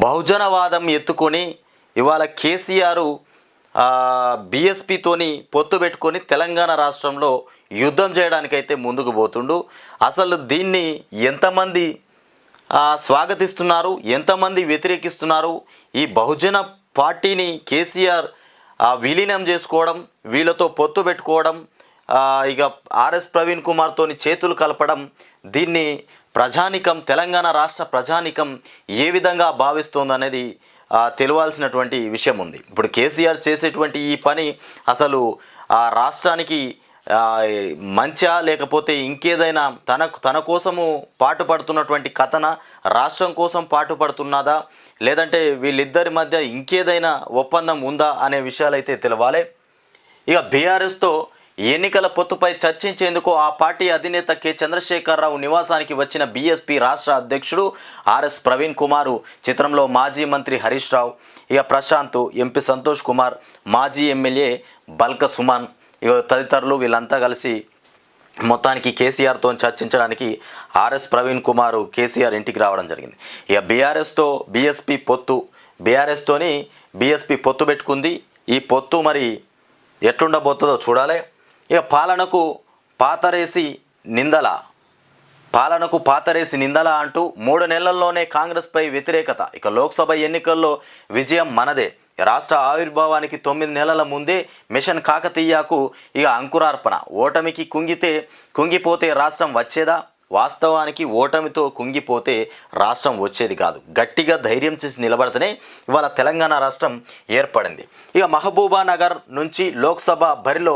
బహుజనవాదం ఎత్తుకొని ఇవాళ కేసీఆర్ బీఎస్పీతోని పొత్తు పెట్టుకొని తెలంగాణ రాష్ట్రంలో యుద్ధం చేయడానికైతే ముందుకు పోతుండు. అసలు దీన్ని ఎంతమంది స్వాగతిస్తున్నారు, ఎంతమంది వ్యతిరేకిస్తున్నారు? ఈ బహుజన పార్టీని కేసీఆర్ విలీనం చేసుకోవడం, వీళ్ళతో పొత్తు పెట్టుకోవడం, ఇక ఆర్ఎస్ ప్రవీణ్ కుమార్తోని చేతులు కలపడం, దీన్ని ప్రజానికం, తెలంగాణ రాష్ట్ర ప్రజానికం ఏ విధంగా భావిస్తోందనేది తెలియాల్సినటువంటి విషయం ఉంది. ఇప్పుడు కేసీఆర్ చేసేటువంటి ఈ పని అసలు ఆ రాష్ట్రానికి మంచా, లేకపోతే ఇంకేదైనా తన కోసము పాటుపడుతున్నటువంటి కథన, రాష్ట్రం కోసం పాటుపడుతున్నదా, లేదంటే వీళ్ళిద్దరి మధ్య ఇంకేదైనా ఒప్పందం ఉందా అనే విషయాలైతే తెలవాలి. ఇక బీఆర్ఎస్తో ఎన్నికల పొత్తుపై చర్చించేందుకు ఆ పార్టీ అధినేత కె చంద్రశేఖరరావు నివాసానికి వచ్చిన బీఎస్పీ రాష్ట్ర అధ్యక్షుడు ఆర్ఎస్ ప్రవీణ్ కుమార్, చిత్రంలో మాజీ మంత్రి హరీష్ రావు, ఇక ప్రశాంత్, ఎంపీ సంతోష్ కుమార్, మాజీ ఎమ్మెల్యే బల్క సుమన్, ఇక తదితరులు వీళ్ళంతా కలిసి మొత్తానికి కేసీఆర్తో చర్చించడానికి ఆర్ఎస్ ప్రవీణ్ కుమార్ కేసీఆర్ ఇంటికి రావడం జరిగింది. ఇక బీఆర్ఎస్తో బీఎస్పీ పొత్తు, బీఆర్ఎస్తోని బీఎస్పీ పొత్తు పెట్టుకుంది. ఈ పొత్తు మరి ఎట్లుండబోతుందో చూడాలి. ఇక పాలనకు పాతరేసి నిందల అంటూ 3 నెలల్లోనే కాంగ్రెస్పై వ్యతిరేకత. ఇక లోక్సభ ఎన్నికల్లో విజయం మనదే. రాష్ట్ర ఆవిర్భావానికి 9 నెలల ముందే మిషన్ కాకతీయకు ఇక అంకురార్పణ. ఓటమికి కుంగిపోతే రాష్ట్రం వచ్చేదా? వాస్తవానికి ఓటమితో కుంగిపోతే రాష్ట్రం వచ్చేది కాదు. గట్టిగా ధైర్యం చేసి నిలబడితేనే ఇవాళ తెలంగాణ రాష్ట్రం ఏర్పడింది. ఇక మహబూబానగర్ నుంచి లోక్సభ బరిలో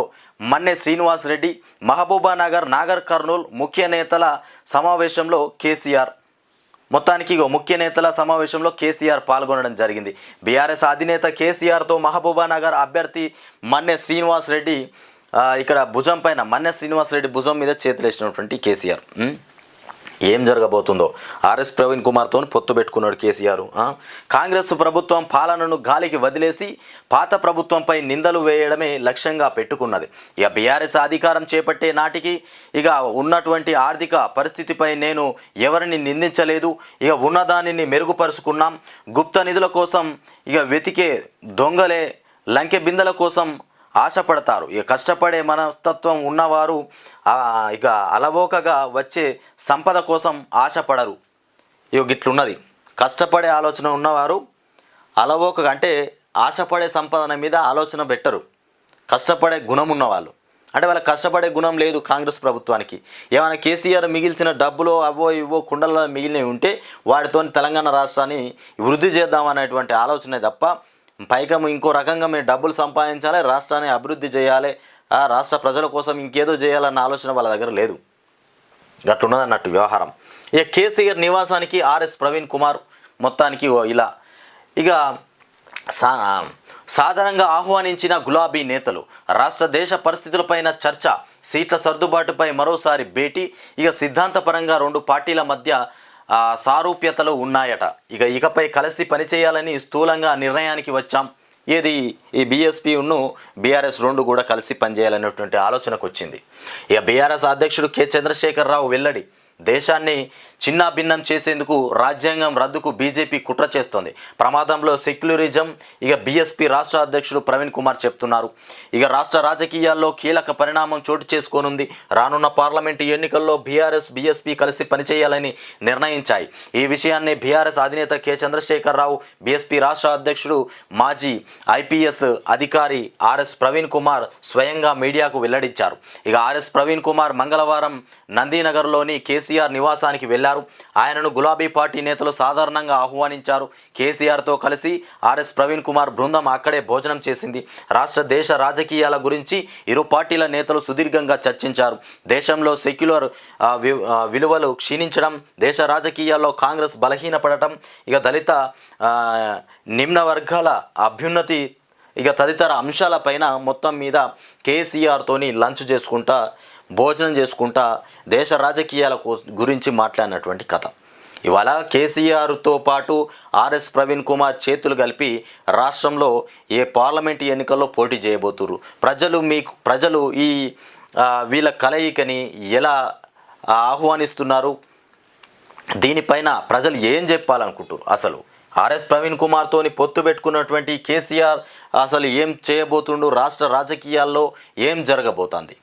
మన్నె శ్రీనివాస్ రెడ్డి, మహబూబానగర్, నాగర్ కర్నూల్ ముఖ్య నేతల సమావేశంలో కేసీఆర్. మొత్తానికి ముఖ్య నేతల సమావేశంలో కేసీఆర్ పాల్గొనడం జరిగింది. బీఆర్ఎస్ అధినేత కేసీఆర్తో మహబూబానగర్ అభ్యర్థి మన్నె శ్రీనివాస్ రెడ్డి ఇక్కడ భుజం పైన, మన్నె శ్రీనివాస్ రెడ్డి భుజం మీద చేతులేసినటువంటి కేసీఆర్. ఏం జరగబోతుందో? ఆర్ఎస్ ప్రవీణ్ కుమార్తో పొత్తు పెట్టుకున్నాడు కేసీఆర్. కాంగ్రెస్ ప్రభుత్వం పాలనను గాలికి వదిలేసి పాత ప్రభుత్వంపై నిందలు వేయడమే లక్ష్యంగా పెట్టుకున్నది. ఇక బీఆర్ఎస్ అధికారం చేపట్టే నాటికి ఇక ఉన్నటువంటి ఆర్థిక పరిస్థితిపై నేను ఎవరిని నిందించలేదు. ఇక ఉన్నదానిని మెరుగుపరుచుకున్నాం. గుప్త నిధుల కోసం ఇక వెతికే దొంగలే లంకె బిందెల కోసం ఆశపడతారు. ఇక కష్టపడే మనస్తత్వం ఉన్నవారు ఇక అలవోకగా వచ్చే సంపద కోసం ఆశపడరు. ఇక గిట్లున్నది. కష్టపడే ఆలోచన ఉన్నవారు అలవోకగా, అంటే ఆశపడే సంపదన మీద ఆలోచన పెట్టరు. కష్టపడే గుణం ఉన్నవాళ్ళు, అంటే వాళ్ళకి కష్టపడే గుణం లేదు కాంగ్రెస్ ప్రభుత్వానికి. ఏమైనా కేసీఆర్ మిగిల్చిన డబ్బులో అవో ఇవో కుండల్లో మిగిలినవి ఉంటే వాటితో తెలంగాణ రాష్ట్రాన్ని వృద్ధి చేద్దాం అనేటువంటి ఆలోచనే తప్ప, పైగా ఇంకో రకంగా మేము డబ్బులు సంపాదించాలి, రాష్ట్రాన్ని అభివృద్ధి చేయాలి, రాష్ట్ర ప్రజల కోసం ఇంకేదో చేయాలన్న ఆలోచన వాళ్ళ దగ్గర లేదు. గట్లున్నదన్నట్టు వ్యవహారం. ఇక కేసీఆర్ నివాసానికి ఆర్ఎస్ ప్రవీణ్ కుమార్ మొత్తానికి ఇలా ఇక సాధారణంగా ఆహ్వానించిన గులాబీ నేతలు. రాష్ట్ర దేశ పరిస్థితులపైన చర్చ, సీట్ల సర్దుబాటుపై మరోసారి భేటీ. ఇక సిద్ధాంతపరంగా 2 పార్టీల మధ్య సారూప్యతలు ఉన్నాయట. ఇకపై కలిసి పనిచేయాలని స్థూలంగా నిర్ణయానికి వచ్చాం. ఈ బీఎస్పీను బీఆర్ఎస్ 2 కూడా కలిసి పనిచేయాలనేటువంటి ఆలోచనకు వచ్చింది. ఇక బీఆర్ఎస్ అధ్యక్షుడు కె చంద్రశేఖరరావు వెల్లడి. దేశాన్ని చిన్నాభిన్నం చేసేందుకు రాజ్యాంగం రద్దుకు బీజేపీ కుట్ర చేస్తోంది. ప్రమాదంలో సెక్యులరిజం. ఇక బీఎస్పీ రాష్ట్ర అధ్యక్షుడు ప్రవీణ్ కుమార్ చెప్తున్నారు. ఇక రాష్ట్ర రాజకీయాల్లో కీలక పరిణామం చోటు చేసుకోనుంది. రానున్న పార్లమెంటు ఎన్నికల్లో బీఆర్ఎస్ బీఎస్పీ కలిసి పనిచేయాలని నిర్ణయించాయి. ఈ విషయాన్ని బీఆర్ఎస్ అధినేత కె చంద్రశేఖరరావు, బీఎస్పీ రాష్ట్ర అధ్యక్షుడు మాజీ ఐపీఎస్ అధికారి ఆర్ఎస్ ప్రవీణ్ కుమార్ స్వయంగా మీడియాకు వెల్లడించారు. ఇక ఆర్ఎస్ ప్రవీణ్ కుమార్ మంగళవారం నందీనగర్లోని కేసీఆర్ నివాసానికి వెళ్లారు. ఆయనను గులాబీ పార్టీ నేతలు సాధారణంగా ఆహ్వానించారు. కేసీఆర్తో కలిసి ఆర్ఎస్ ప్రవీణ్ కుమార్ బృందం అక్కడే భోజనం చేసింది. రాష్ట్ర దేశ రాజకీయాల గురించి ఇరు పార్టీల నేతలు సుదీర్ఘంగా చర్చించారు. దేశంలో సెక్యులర్ విలువలు క్షీణించడం, దేశ రాజకీయాల్లో కాంగ్రెస్ బలహీనపడటం, ఇక దళిత నిమ్న వర్గాల అభ్యున్నతి, ఇక తదితర అంశాలపైన మొత్తం మీద కేసీఆర్తోని లంచ్ చేసుకుంటా, భోజనం చేసుకుంటా దేశ రాజకీయాల గురించి మాట్లాడినటువంటి కథ. ఇవాళ కేసీఆర్తో పాటు ఆర్ఎస్ ప్రవీణ్ కుమార్ చేతులు కలిపి రాష్ట్రంలో ఏ పార్లమెంటు ఎన్నికల్లో పోటీ చేయబోతున్నారు. ప్రజలు ఈ వీళ్ళ కలయికని ఎలా ఆహ్వానిస్తున్నారు, దీనిపైన ప్రజలు ఏం చెప్పాలనుకుంటారు? అసలు ఆర్ఎస్ ప్రవీణ్ కుమార్ తోని పొత్తు పెట్టుకున్నటువంటి కేసీఆర్ అసలు ఏం చేయబోతుండు, రాష్ట్ర రాజకీయాల్లో ఏం జరగబోతోంది?